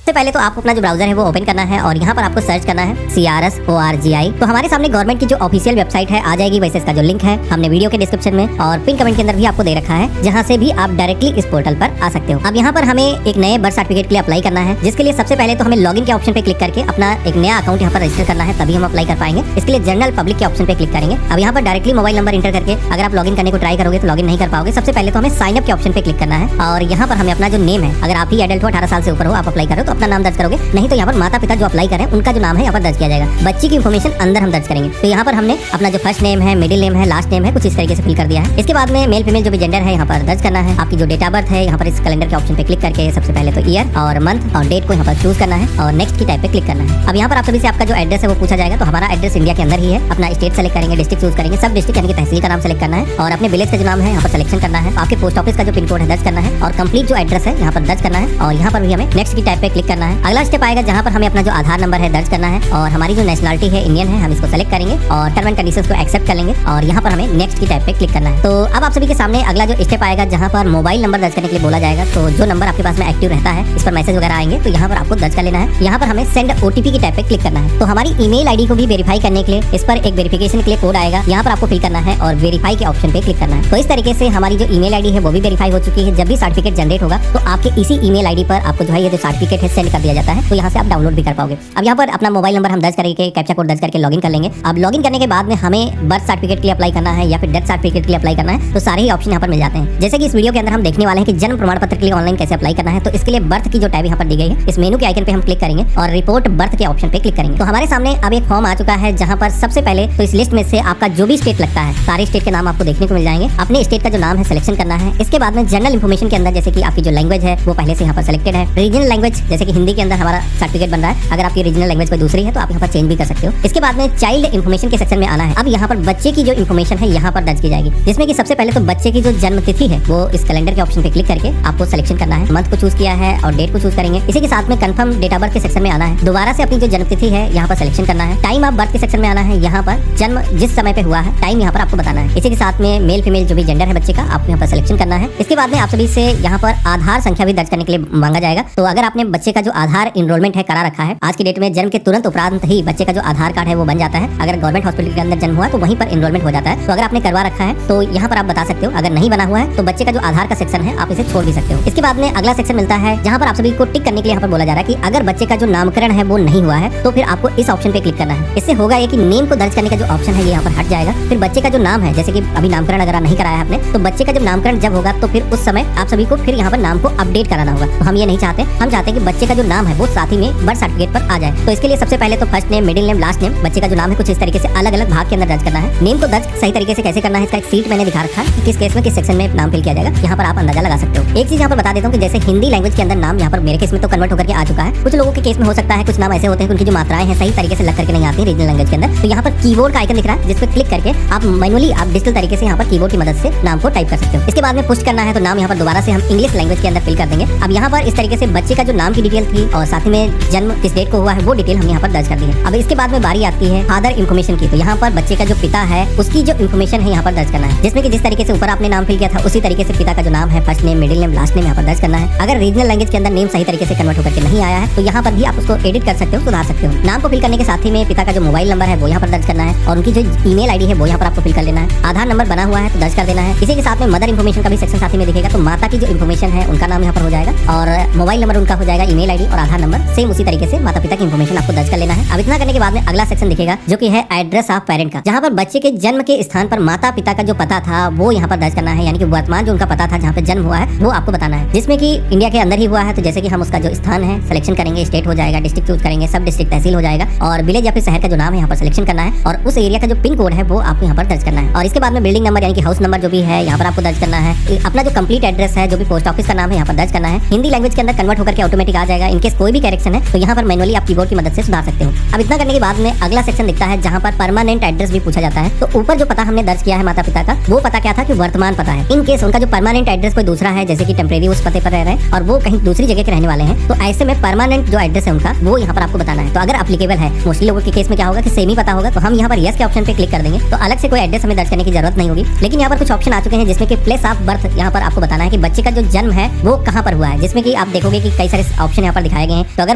सबसे पहले तो आपको अपना जो ब्राउजर है वो ओपन करना है और यहाँ पर आपको सर्च करना है CRS-ORGI। तो हमारे सामने गवर्नमेंट की जो ऑफिशियल वेबसाइट है आ जाएगी। वैसे इसका जो लिंक है हमने वीडियो के डिस्क्रिप्शन में और पिन कमेंट के अंदर भी आपको दे रखा है, जहाँ से भी आप डायरेक्टली इस पोर्टल पर आ सकते हो। अब यहाँ पर हमें एक नए बर्थ सर्टिफिकेट के लिए अप्लाई करना है, जिसके लिए सबसे पहले तो हमें लॉगिन के ऑप्शन पे क्लिक करके अपना एक नया अकाउंट यहाँ पर रजिस्टर करना है, तभी हम अप्लाई कर पाएंगे। इसके लिए जनरल पब्लिक के ऑप्शन पे क्लिक करेंगे। अब यहाँ पर डायरेक्टली मोबाइल नंबर इंटर करके अगर आप लॉगिन करने को ट्राई करोगे तो लॉगिन नहीं कर पाओगे। सबसे पहले तो हमें साइन अप के ऑप्शन पे क्लिक करना है और यहाँ पर हमें अपना जो नेम है, अगर आप ही एडल्ट हो 18 साल से ऊपर हो, आप अप्लाई करो तो अपना नाम दर्ज करोगे, नहीं तो यहाँ पर माता पिता जो अप्लाई करें उनका जो नाम है यहाँ पर दर्ज किया जाएगा। बच्ची की इन्फॉर्मेशन अंदर हम दर्ज करेंगे। तो यहाँ पर हमने अपना जो फर्स्ट नेम है, मिडिल नेम है, लास्ट नेम है, कुछ इस तरीके से फिल कर दिया है। इसके बाद में मेल फीमेल जो भी जेंडर है यहाँ पर दर्ज करना है। आपकी जो डेट ऑफ बर्थ है यहाँ पर इस कैलेंडर के ऑप्शन पे क्लिक करके सबसे पहले तो ईयर और मंथ और डेट को यहाँ पर चूज करना है और नेक्स्ट की टाइप पे क्लिक करना है। अब यहाँ पर आप सभी से आपका जो एड्रेस है वो पूछा जाएगा। तो हमारा एड्रेस इंडिया के अंदर ही है। अपना स्टेट सेलेक्ट करेंगे, डिस्ट्रिक्ट चूज करेंगे, सब डिस्ट्रिक्ट यानी कि तहसील का नाम सेलेक्ट करना है और अपने विलेज का जो नाम है यहाँ पर सिलेक्शन करना है। आपके पोस्ट ऑफिस का जो पिन कोड है दर्ज करना है और कंप्लीट जो एड्रेस है यहाँ पर दर्ज करना है और यहाँ पर भी हमें नेक्स्ट की टाइप पे क्लिक करना है। अगला स्टेप आएगा जहाँ पर हमें अपना जो आधार नंबर है दर्ज करना है और हमारी जो नेशनलिटी है इंडियन है, हम इसको सेलेक्ट करेंगे और टर्म एंड कंडीशंस को एक्सेप्ट कर लेंगे और यहाँ पर हमें नेक्स्ट की टाइप पे क्लिक करना है। तो अब आप सभी के सामने अगला जो स्टेप आएगा जहाँ पर मोबाइल नंबर दर्ज करने के लिए बोला जाएगा। तो जो नंबर आपके पास में एक्टिव रहता है, इस पर मैसेज वगैरह आएंगे तो यहाँ पर आपको दर्ज कर लेना है। यहाँ पर हमें सेंड OTP की टाइप पे क्लिक करना है। तो हमारी ईमेल आईडी को भी वेरीफाई करने के लिए इस पर एक वेरिफिकेशन के लिए कोड आएगा, यहाँ पर आपको फिल करना है और वेरीफाई के ऑप्शन पे क्लिक करना है। तो इस तरीके से हमारी जो ईमेल आईडी है वो भी वेरीफाई हो चुकी है। जब भी सर्टिफिकेट जनरेट होगा तो आपके इसी ईमेल आईडी पर आपको जो है ये जो सर्टिफिकेट है सेंड कर दिया जाता है। तो यहाँ से आप डाउनलोड भी कर पाओगे। अब यहाँ पर अपना मोबाइल नंबर हम दर्ज करके कैप्चा कोड दर्ज करके लॉगिन कर लेंगे। अब लॉगिन करने के बाद में हमें बर्थ सर्टिफिकेट के लिए अप्लाई करना है या फिर डेथ सर्टिफिकेट के लिए अप्लाई करना है, तो सारे ही ऑप्शन यहाँ पर मिल जाते हैं। जैसे कि इस वीडियो के अंदर हम देखने वाले हैं कि जन्म प्रमाण पत्र के लिए ऑनलाइन कैसे अप्लाई करना है। तो इसके लिए बर्थ की जो टैब यहाँ पर दी गई है, इस मेनू के आइकन पे हम क्लिक करेंगे और रिपोर्ट बर्थ के ऑप्शन पे क्लिक करेंगे। तो हमारे सामने अब एक फॉर्म आ चुका है जहाँ पर सबसे पहले तो इस लिस्ट में से आपका जो भी स्टेट लगता है, सारे स्टेट के नाम आपको देखने को मिल जाएंगे। अपने स्टेट का जो नाम है सिलेक्शन करना है। इसके बाद में जनरल इन्फॉर्मेशन के अंदर जैसे कि आपकी जो लैंग्वेज है वो पहले से यहाँ पर सिलेक्टेड है। रीजनल लैंग्वेज जैसे कि हिंदी के अंदर हमारा सर्टिफिकेट बन रहा है, अगर आपकी रीजनल लैंग्वेज कोई दूसरी है तो आप यहाँ पर चेंज भी कर सकते हो। इसके बाद में चाइल्ड इन्फॉर्मेशन के सेक्शन में आना है। अब यहाँ पर बच्चे की जो इन्फॉर्मेशन है यहाँ पर दर्ज की जाएगी, जिसमें कि सबसे पहले तो बच्चे की जो जन्म तिथि है वो इस कैलेंडर के ऑप्शन पे क्लिक करके आपको सिलेक्शन करना है। मंथ को चूज किया है और डेट को चूज करेंगे। इसी के साथ में कंफर्म डेट ऑफ बर्थ के सेक्शन में आना है। दोबारा से अपनी जो जन्म तिथि है यहाँ पर सिलेक्शन करना है। टाइम ऑफ बर्थ के सेक्शन में आना है। यहाँ पर जन्म जिस समय पे हुआ है टाइम यहाँ पर आपको बताना है। इसी के साथ में मेल फीमेल जो भी जेंडर है बच्चे का आपको यहाँ पर सिलेक्शन करना है। इसके बाद में आप सभी से यहाँ पर आधार संख्या भी दर्ज करने के लिए मांगा जाएगा। तो अगर आपने बच्चे का जो आधार इनरोलमेंट है करा रखा है, आज की डेट में जन्म के तुरंत उपरांत ही बच्चे का जो आधार कार्ड है वो बन जाता है। अगर गवर्नमेंट हॉस्पिटल के अंदर जन्म हुआ तो वहीं पर इनरोलमेंट हो जाता है। तो अगर आपने करवा रखा है तो यहाँ पर आप बता सकते हो। अगर नहीं बना हुआ है तो बच्चे का जो आधार का सेक्शन है आप इसे छोड़ भी सकते हो। इसके बाद में अगला सेक्शन मिलता है जहाँ पर आप सभी को टिक करने के लिए यहाँ पर बोला जा रहा है कि अगर बच्चे का जो नामकरण है वो नहीं हुआ है तो फिर आपको इस ऑप्शन पे क्लिक करना है। इससे होगा ये कि नेम को दर्ज करने का जो ऑप्शन है ये यहाँ पर हट जाएगा। फिर बच्चे का जो नाम है, जैसे कि अभी नामकरण अगर नहीं कराया है आपने, तो बच्चे का जब नामकरण जब होगा तो फिर उस समय आप सभी को फिर यहाँ पर नाम को अपडेट कराना होगा। तो हम ये नहीं चाहते। हम चाहते हैं कि बच्चे का जो नाम है वो साथ ही में बर्थ सर्टिफिकेट पर आ जाए। तो इसके लिए सबसे पहले तो first name, middle name, last name, बच्चे का जो नाम है कुछ इस तरीके से अलग अलग भाग के अंदर दर्ज करना है। नेम को दर्ज सही तरीके से कैसे करना है इसका एक सीट मैंने दिखा रखा है कि किस केस में किस सेक्शन में नाम फिल किया जाएगा। यहाँ पर आप अंदाजा लगा सकते हो। एक चीज यहाँ पर बता देता हूँ कि जैसे हिंदी लैंग्वेज के अंदर नाम यहाँ पर मेरे केस में तो कन्वर्ट होकर के आ चुका है। कुछ लोगों के केस में हो सकता है कुछ नाम ऐसे होते हैं उनकी जो मात्राएं हैं सही तरीके से लग करके नहीं आती रीजनल लैंग्वेज के अंदर। तो यहाँ पर कीबोर्ड का आइकन दिख रहा है जिस पर क्लिक करके आप मैनुअली आप डिजिटल तरीके से यहाँ पर कीबोर्ड की मदद से नाम को टाइप कर सकते हो। इसके बाद में पुश करना है तो नाम यहाँ पर दोबारा से हम इंग्लिश लैंग्वेज के अंदर फिल कर देंगे। अब यहाँ पर इस तरीके से बच्चे का जो नाम की डिटेल थी और साथ में जन्म किस डेट को हुआ है वो डिटेल हम यहाँ पर दर्ज कर दी है। अब इसके बाद में बारी आती है फादर इन्फॉर्मेशन की। तो यहाँ पर बच्चे का जो पिता है उसकी जो इन्फॉर्मेशन है यहाँ पर दर्ज करना है, जिसमें कि जिस तरीके से ऊपर आपने नाम फिल किया था उसी तरीके से पिता का जो नाम है first name, middle name, last name यहाँ पर दर्ज करना है। अगर रीजनल लैंग्वेज के अंदर नेम सही तरीके से कन्वर्ट होकर के नहीं आया है तो यहाँ पर भी आप उसको एडिट कर सकते हो, सुधार सकते हो। नाम को फिल करने के साथ ही में पिता का जो मोबाइल नंबर है वो यहाँ पर दर्ज करना है और उनकी जो ईमेल आईडी है वो यहाँ पर आपको फिल कर लेना है। आधार नंबर बना हुआ है तो दर्ज कर देना है। इसी के साथ में मदर इन्फॉर्मेशन का भी सेक्शन साथ ही में दिखेगा। तो माता की जो इन्फॉर्मेशन है उनका नाम यहाँ पर हो जाएगा और मोबाइल नंबर उनका हो जाएगा, ईमेल आईडी और आधार नंबर सेम उसी तरीके से माता पिता की इन्फॉर्मेशन आपको दर्ज कर लेना है। अब इतना करने के बाद में अगला सेक्शन दिखेगा जो कि है एड्रेस ऑफ पेरेंट का, जहाँ पर बच्चे के जन्म के स्थान पर माता पिता का जो पता था वो यहाँ पर दर्ज करना है। यानी कि वर्तमान जो उनका पता था जहाँ पे जन्म हुआ है वो आपको बताना है, जिसमें कि इंडिया के अंदर ही हुआ है। तो जैसे कि हम उसका जो स्थान है सिलेक्शन करेंगे, स्टेट हो जाएगा, डिस्ट्रिक्ट चूज करेंगे, सब डिस्ट्रिक्ट तहसील हो जाएगा और विलेज या फिर शहर का जो नाम है यहाँ पर सिलेक्शन करना है और उस एरिया का जो पिन कोड है वो आपको यहाँ पर दर्ज करना है। और इसके बाद में बिल्डिंग नंबर यानी कि हाउस नंबर जो भी है यहाँ पर आपको दर्ज करना है। अपना जो कंप्लीट एड्रेस है जो भी पोस्ट ऑफिस का नाम है यहाँ पर दर्ज करना है। हिंदी लैंग्वेज के अंदर कन्वर्ट होकर के ऑटोमेटिक आ जाएगा। इनकेस कोई भी करेक्शन है तो यहाँ पर मैनुअली आप कीबोर्ड की मदद से सुधार सकते हो। अब इतना करने के बाद में अगला सेक्शन दिखता है जहाँ पर परमानेंट एड्रेस भी पूछा जाता है। तो ऊपर जो पता हमने दर्ज किया है माता पिता का वो पता क्या था कि वर्तमान पता है। इन केस उनका जो परमानेंट एड्रेस कोई दूसरा है, जैसे कि टेम्परेरी उस पते पर रह रहे हैं और वो कहीं दूसरी जगह के रहने वाले हैं, तो ऐसे में परमानेंट जो एड्रेस है उनका वो यहाँ पर आपको बताना है। तो अगर एप्लीकेबल है, मोस्टली लोगों के केस में क्या होगा कि सेम ही पता होगा, तो हम यहाँ पर यस के ऑप्शन पे क्लिक कर देंगे तो अलग से कोई एड्रेस हमें दर्ज करने की जरूरत नहीं होगी। लेकिन यहाँ पर कुछ ऑप्शन आ चुके हैं जिसमें कि प्लेस ऑफ बर्थ यहाँ पर आपको बताना है कि बच्चे का जो जन्म है वो कहाँ पर हुआ है, जिसमें कि आप देखोगे कि कई सारे ऑप्शन यहाँ पर दिखाए गए हैं। तो अगर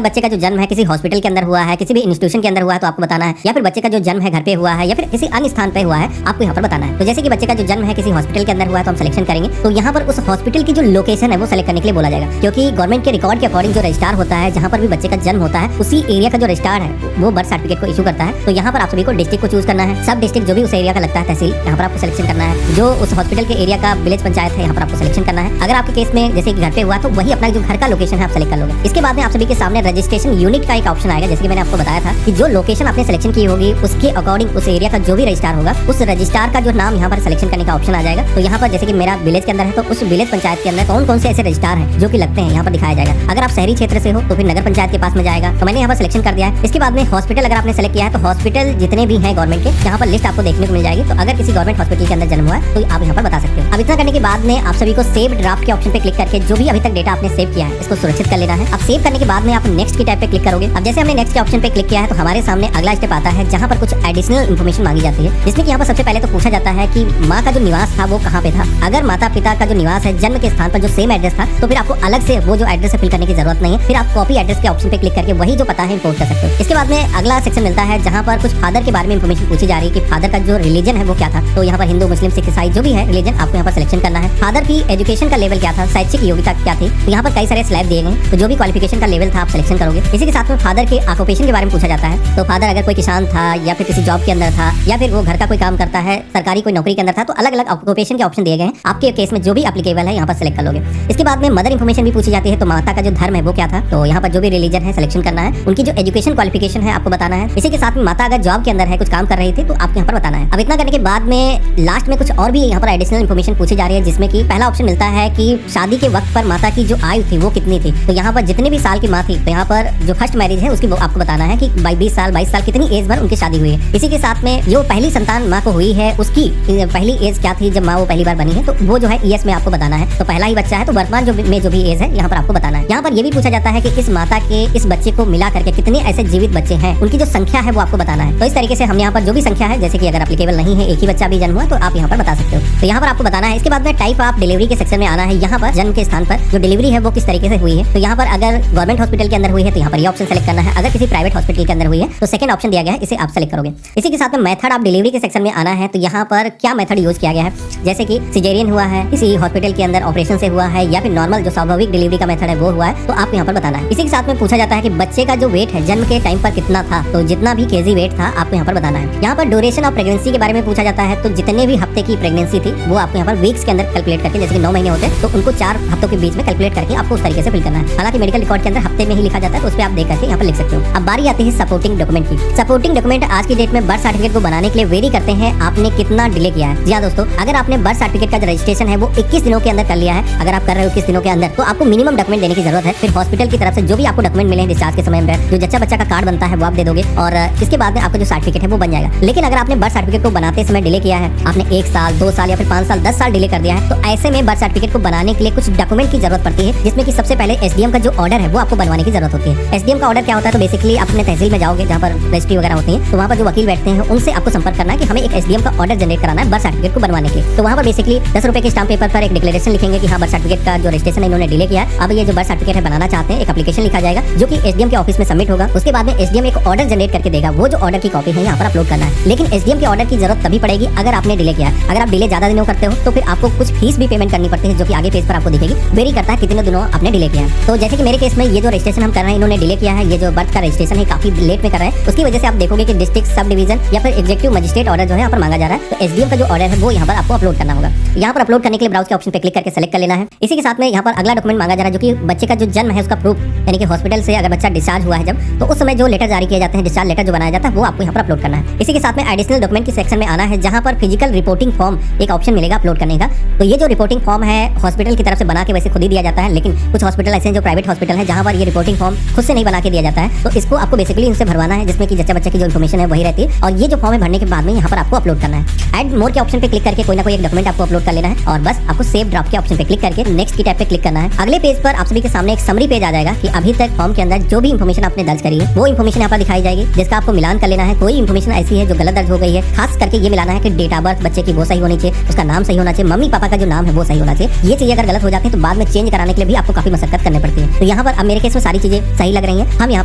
बच्चे का जो जन्म है किसी हॉस्पिटल के अंदर हुआ है, किसी भी इंस्टीट्यूशन के अंदर हुआ है तो आपको बताना है, या फिर बच्चे का जो जन्म है घर पे हुआ है या फिर किसी अन्य स्थान पे हुआ है आपको यहाँ पर बताना है। तो जैसे कि बच्चे का जो जन्म है किसी हॉस्पिटल के अंदर हुआ है तो हम सिलेक्शन करेंगे, तो यहाँ पर उस हॉस्पिटल की जो लोकेशन है वो सिलेक्ट करने के लिए बोला जाएगा, क्योंकि गवर्नमेंट के रिकॉर्ड के अकॉर्डिंग जो रजिस्ट्रार होता है जहाँ पर भी बच्चे का जन्म होता है उसी एरिया का जो रजिस्ट्रार है वो बर्थ सर्टिफिकेट को इशू करता है। तो यहाँ पर आप सभी को डिस्ट्रिक्ट को चूज करना है, सब डिस्ट्रिक्ट जो भी उस एरिया का लगता है तहसील, यहाँ पर आपको सिलेक्शन करना है। जो उस हॉस्पिटल के एरिया का विलेज पंचायत है यहाँ पर आपको सिलेक्शन करना है। अगर आपके केस में जैसे कि घर पे हुआ तो वही अपना जो घर का लोकेशन है आप सेलेक्ट कर लोगे। इसके बाद में आप सभी के सामने रजिस्ट्रेशन यूनिट का एक ऑप्शन आएगा, जैसे कि मैंने आपको बताया था कि जो लोकेशन आपने सिलेक्शन की होगी उसके अकॉर्डिंग उस एरिया का जो भी रजिस्ट्रार होगा उस रजिस्ट्रार का जो नाम यहाँ पर सिलेक्शन करने का ऑप्शन आ जाएगा। तो यहाँ पर जैसे कि मेरा विलेज के अंदर है तो उस विलेज पंचायत के अंदर कौन कौन से ऐसे रजिस्ट्रार हैं जो कि लगते हैं यहाँ पर दिखाया जाएगा। अगर आप शहरी क्षेत्र से हो तो फिर नगर पंचायत के पास में जाएगा, तो मैंने यहाँ पर सिलेक्शन कर दिया है। इसके बाद में हॉस्पिटल अगर आपने सेलेक्ट किया है तो हॉस्पिटल जितने भी हैं गवर्नमेंट के यहाँ पर लिस्ट आपको देखने को मिल जाएगी। तो अगर किसी गवर्नमेंट हॉस्पिटल के अंदर जन्म हुआ है तो आप यहाँ पर बता सकते हो। अब इतना करने के बाद में आप सभी को सेव ड्राफ्ट के ऑप्शन पे क्लिक करके जो भी अभी तक डेटा आपने सेव किया है इसको सुरक्षित कर लेना है। अब सेव करने के बाद में आप नेक्स्ट की टैब पे क्लिक करोगे। अब जैसे हमने नेक्स्ट के ऑप्शन पे क्लिक किया है तो हमारे सामने अगला स्टेप आता है जहाँ पर कुछ एडिशनल इन्फॉर्मेशन मांगी जाती है, जिसमें कि यहाँ पर सबसे पहले तो पूछा जाता है कि माँ का जो निवास था वो कहाँ पे था। अगर माता पिता का जो निवास है जन्म के स्थान पर जो सेम एड्रेस था तो फिर आपको अलग से वो जो एड्रेस फिल करने की जरूरत नहीं है, फिर आप कॉपी एड्रेस के ऑप्शन पे क्लिक करके वही जो पता है इंपोर्ट कर सकते हो। इसके बाद में अगला सेक्शन मिलता है जहाँ पर कुछ फादर के बारे में इन्फॉर्मेशन पूछी जा रही है कि फादर का जो रिलीजन है वो क्या था। तो यहाँ पर हिंदू मुस्लिम सिख ईसाई जो भी है रिलीजन आपको यहाँ पर सिलेक्शन करना है। फादर की एजुकेशन का लेवल क्या था, शैक्षिक योग्यता क्या थी, तो यहाँ पर कई सारे स्लैब दिए गए, तो जो भी क्वालिफिकेशन का लेवल था आप सिलेक्शन करोगे। इसी के साथ में फादर के ऑक्यूपेशन के बारे में पूछा जाता है, तो फादर अगर कोई किसान था या फिर किसी जॉब के अंदर था या फिर वो घर का कोई काम करता है, सरकारी कोई नौकरी के अंदर था, तो अलग अलग ऑक्यूपेशन के ऑप्शन दिए गए हैं। आपके केस में जो भी एप्लीकेबल है यहाँ पर सिलेक्ट कर लोगे। इसके बाद में मदर इन्फॉर्मेशन भी पूछी जाती है, तो माता का जो धर्म है वो क्या था, तो यहाँ पर जो भी रिलीजन है सिलेक्शन करना है। उनकी जो एजुकेशन क्वालिफिकेशन है आपको बताना है। इसी के साथ में माता अगर जॉब के अंदर है कुछ काम कर रही थी तो आपको यहाँ पर बताना है। अब इतना करने के बाद में लास्ट में कुछ और भी यहाँ पर एडिशनल इन्फॉर्मेशन पूछी जा रही है, जिसमें कि पहला ऑप्शन मिलता है कि शादी के वक्त पर माता की जो आयु थी वो कितनी थी। तो यहाँ पर जितने भी साल की माँ थी तो यहाँ पर जो फर्स्ट मैरिज है उसकी आपको बताना है कि 20 साल कितनी एज पर उनकी शादी हुई है। इसी के साथ में जो पहली संतान माँ को हुई है उसकी पहली एज क्या थी जब माँ वो पहली बार बनी है, तो वो जो है ईएस में आपको बताना है। तो पहला ही बच्चा है तो वर्तमान जो भी एज है यहाँ पर आपको बताना है। यहाँ पर ये भी पूछा जाता है कि इस माता के इस बच्चे को मिला करके कितने ऐसे जीवित बच्चे हैं, उनकी जो संख्या है वो आपको बताना है। तो इस तरीके से हम यहाँ पर जो भी संख्या है, जैसे कि अगर एप्लीकेबल नहीं है एक ही बच्चा भी जन्म हुआ तो आप यहाँ पर बता सकते हो, तो यहाँ पर आपको बताना है। इसके बाद में टाइप ऑफ डिलीवरी के सेक्शन में आना है। यहाँ पर जन्म के स्थान पर जो डिलीवरी है वो किस तरीके से हुई है, तो यहाँ पर अगर गवर्नमेंट हॉस्पिटल के अंदर हुई है तो यहाँ पर ये ऑप्शन सेलेक्ट करना है। अगर किसी प्राइवेट हॉस्पिटल के अंदर हुई है तो सेकंड ऑप्शन दिया गया है, इसे आप सेलेक्ट करोगे। इसी के साथ में मेथड ऑफ डिलीवरी के सेक्शन में आना है, तो यहाँ पर क्या मेथड यूज किया गया है, जैसे कि सिजेरियन हुआ है, किसी हॉस्पिटल के अंदर ऑपरेशन से हुआ है, या फिर नॉर्मल जो स्वाभाविक डिलीवरी का मेथड है वो हुआ है, तो आपको यहाँ पर बताना है। इसी के साथ में पूछा जाता है कि बच्चे का जो वेट है जन्म के टाइम पर कितना था, तो जितना भी केजी वेट था आपको यहाँ पर बताना है। यहाँ पर ड्यूरेशन ऑफ प्रेगनेंसी के बारे में पूछा जाता है, तो जितने भी हफ्ते की प्रेगनेंसी थी वो आपको यहाँ पर वीक्स के अंदर कैलकुलेट करके, जैसे कि 9 महीने होते हैं तो उनको 4 हफ्तों के बीच में कैलकुलेट करके आपको उस तरीके से फिल करना है। हालांकि मेडिकल रिकॉर्ड के अंदर हफ्ते में ही लिखा जाता है, तो उस पर आप देख करके यहाँ पर लिख सकते हो। अब बारी आती है सपोर्टिंग डॉक्यूमेंट की। सपोर्टिंग डॉक्यूमेंट आज की डेट में बर्थ सर्टिफिकेट को बनाने के लिए वेरी करते हैं आपने कितना डिले किया है। जी हाँ दोस्तों, अगर आपने बर्थ सर्टिफिकेट का जो रजिस्ट्रेशन है वो 21 दिनों के अंदर कर लिया है, अगर आप कर रहे हो 21 दिनों के अंदर, तो आपको मिनिमम डॉक्यूमेंट देने की जरूरत है। फिर हॉस्पिटल की तरफ से जो भी आपको डॉक्यूमेंट मिले डिस्चार्ज के समय में, जो जच्चा बच्चा का कार्ड बनता है वो आप दे दोगे, और इसके बाद में आपका जो सर्टिफिकेट है वो बन जाएगा। लेकिन अगर आपने बर्थ सर्टिफिकेट को बनाते समय डिले किया है, आपने 1 साल 2 साल या फिर 5 साल 10 साल डिले कर दिया है, तो ऐसे में बर्थ सर्टिफिकेट को बनाने के लिए कुछ डॉक्यूमेंट की जरूरत पड़ती है, जिसमें कि सबसे पहले एसडीएम का जो ऑर्डर है वो आपको बनवाने की जरूरत होती है। एसडीएम का ऑर्डर क्या होता है, तो बेसिकली आप अपने तहसील में जाओगे जहाँ पर रजिस्ट्री वगैरह होती है, तो वहाँ पर जो वकील बैठते हैं उनसे आपको संपर्क करना है कि हमें एक एसडीएम का ऑर्डर जनरेट कराना है बर्थ सर्टिफिकेट को बनवाने के लिए। तो वहाँ पर बेसिकली 10 रुपए के स्टाम्प पेपर पर एक डिक्लेरेशन लिखेंगे कि हाँ बर्थ सर्टिफिकेट का जो रजिस्ट्रेशन है इन्होंने डिले किया है, अब ये जो बर्थ सर्टिफिकेट है बनाना चाहते हैं, एक एप्लीकेशन लिखा जाएगा जो कि एसडीएम के ऑफिस में सबमिट होगा। उसके बाद में एसडीएम एक ऑर्डर जनरेट करके देगा, वो जो ऑर्डर की कॉपी है यहाँ पर अपलोड करना है। लेकिन एसडीएम के ऑर्डर की जरूरत तभी पड़ेगी अगर आपने डिले किया है। अगर आप डिले ज्यादा दिनों करते हो तो फिर आपको कुछ फीस भी पेमेंट करनी पड़ती है, जो कि आगे पेज पर आपको दिखेगी। वेरी करता है कितने दिनों आपने डिले किया है। तो जैसे कि मेरे केस में ये जो रजिस्ट्रेशन हम कर रहे हैं इन्होंने डिले किया है, ये जो बर्थ का रजिस्ट्रेशन है काफी लेट में कर रहे हैं, उसकी वजह से आप देखोगे कि डिस्ट्रिक्ट सब डिवीजन या फिर एग्जीक्यूटिव मजिस्ट्रेट ऑर्डर जो है यहाँ पर मांगा जा रहा है। तो एसडीएम का जो ऑर्डर है वो यहाँ पर आपको अपलोड करना होगा। यहाँ पर अपलोड करने के लिए ब्राउज के ऑप्शन पे क्लिक करके सेलेक्ट कर लेना है। इसी के साथ में यहाँ पर अगला डॉक्यूमेंट मांगा जा रहा है, जो कि बच्चे का जो जन्म है उसका प्रूफ, यानी कि हॉस्पिटल से अगर बच्चा डिस्चार्ज हुआ है जब, तो उस समय जो लेटर जारी किए जाते हैं, डिस्चार्ज लेटर जो बनाया जाता है वो आपको यहाँ पर अपलोड करना है। इसी के साथ में एडिशनल डॉक्यूमेंट के सेक्शन में आना है, जहाँ पर फिजिकल रिपोर्टिंग फॉर्म एक ऑप्शन मिलेगा अपलोड करने का। तो ये जो रिपोर्टिंग फॉर्म है हॉस्पिटल की तरफ से बना के वैसे खुद ही दिया जाता है, लेकिन कुछ हॉस्पिटल ऐसे हैं जो प्राइवेट हॉस्पिटल है जहाँ पर ये रिपोर्टिंग फॉर्म खुद से नहीं बना के दिया जाता है, तो इसको आपको बेसिकली उनसे भरवाना है, जिसमें कि जच्चा बच्चा की जो इन्फॉर्मेशन है वही रहती है। और ये जो फॉर्म है भरने के बाद में यहाँ पर आपको अपलोड करना है। एड मोर के ऑप्शन पे क्लिक करके कोई ना कोई एक डॉक्यूमेंट आपको अपलोड कर लेना है, और बस आपको सेव ड्राफ्ट के ऑप्शन पे क्लिक करके नेक्स्ट की टैब पे क्लिक करना है। अगले पेज पर आप सभी के सामने एक समरी पेज आ जाएगा कि अभी तक फॉर्म के अंदर जो भी इन्फॉर्मेशन आपने दर्ज करी है वो इन्फॉर्मेशन यहाँ पर दिखाई जाएगी, जिसका आपको मिलान कर लेना है। कोई इन्फॉर्मेशन ऐसी है जो गलत दर्ज हो गई है, खास करके ये मिलाना है कि डेट ऑफ बर्थ बच्चे की वो सही होनी चाहिए, उसका नाम सही होना चाहिए, मम्मी पापा का जो नाम है वो सही होना चाहिए। ये चीजें अगर गलत हो जाती है तो बाद में चेंज कराने के लिए भी आपको काफी मशक्कत करनी पड़ती है। तो तो यहाँ पर अब मेरे केस में सारी चीजें सही लग रही हैं। हम यहाँ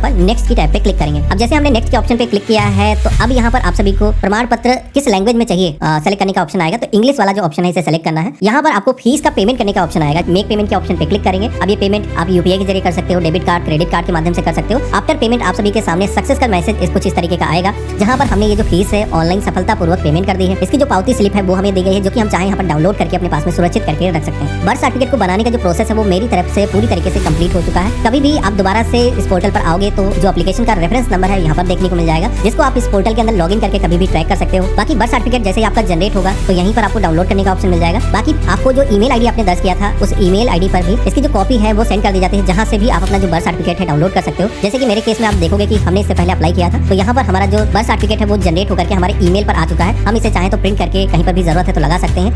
पर नेक्स्ट की टैब पे क्लिक करेंगे। अब जैसे हमने नेक्स्ट के ऑप्शन पे क्लिक किया है तो अब यहाँ पर आप सभी को प्रमाण पत्र किस लैंग्वेज में चाहिए सेलेक्ट करने का ऑप्शन आएगा। तो इंग्लिश वाला जो ऑप्शन है इसे सेलेक्ट करना है। यहाँ पर आपको फीस का पेमेंट करने का ऑप्शन आएगा। मेक पेमेंट के ऑप्शन पे क्लिक करेंगे। अब ये पेमेंट आप यूपीआई के जरिए कर सकते हो, डेबिट कार्ड, क्रेडिट कार्ड के माध्यम से कर सकते हो। आफ्टर पेमेंट आप सभी के सामने सक्सेस का मैसेज कुछ इस तरीके का आएगा, जहाँ पर हमने ये जो फीस है ऑनलाइन सफलतापूर्वक पेमेंट कर दी है। इसकी जो पावती स्लिप है वो हमें दी गई है, जो कि हम चाहे यहाँ पर डाउनलोड करके अपने पास में सुरक्षित करके रख सकते हैं। बर्थ सर्टिफिकेट को बनाने का जो प्रोसेस है वो मेरी तरफ से पूरी तरीके से कंप्लीट हो चुका है। कभी भी आप दोबारा से इस पोर्टल पर आओगे तो जो एप्लीकेशन का रेफरेंस नंबर है यहाँ पर देखने को मिल जाएगा, जिसको आप इस पोर्टल के अंदर लॉगिन करके कभी भी ट्रैक कर सकते हो। बाकी बर्थ सर्टिफिकेट जैसे ही आपका जनरेट होगा तो यहीं पर आपको डाउनलोड करने का ऑप्शन मिल जाएगा। बाकी आपको जो ईमेल आईडी आपने दर्ज किया था उस ईमेल आईडी पर भी इसकी जो कॉपी है वो सेंड कर दी जाती है, जहाँ से भी आप अपना जो बर्थ सर्टिफिकेट है डाउनलोड कर सकते हो। जैसे कि मेरे केस में आप देखोगे कि हमने इससे पहले अप्लाई किया था, तो यहाँ पर हमारा जो बर्थ सर्टिफिकेट है वो जनरेट होकर के हमारे ईमेल पर आ चुका है। हम इसे चाहे तो प्रिंट करके कहीं पर भी जरूरत है तो लगा सकते हैं।